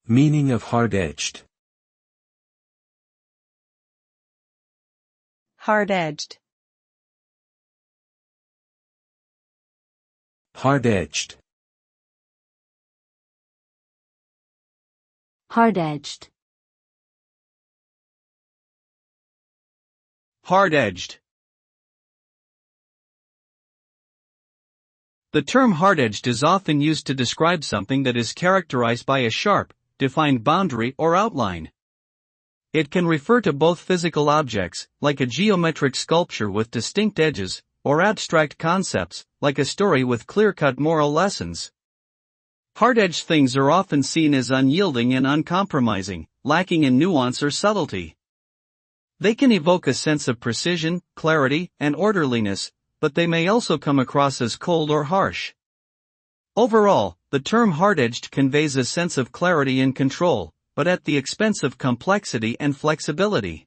Meaning of hard-edged. Hard-edged. Hard-edged. Hard-edged. Hard-edged. The term hard-edged is often used to describe something that is characterized by a sharp, defined boundary or outline. It can refer to both physical objects, like a geometric sculpture with distinct edges, or abstract concepts, like a story with clear-cut moral lessons. Hard-edged things are often seen as unyielding and uncompromising, lacking in nuance or subtlety. They can evoke a sense of precision, clarity, and orderliness, but they may also come across as cold or harsh. Overall, the term hard-edged conveys a sense of clarity and control, but at the expense of complexity and flexibility.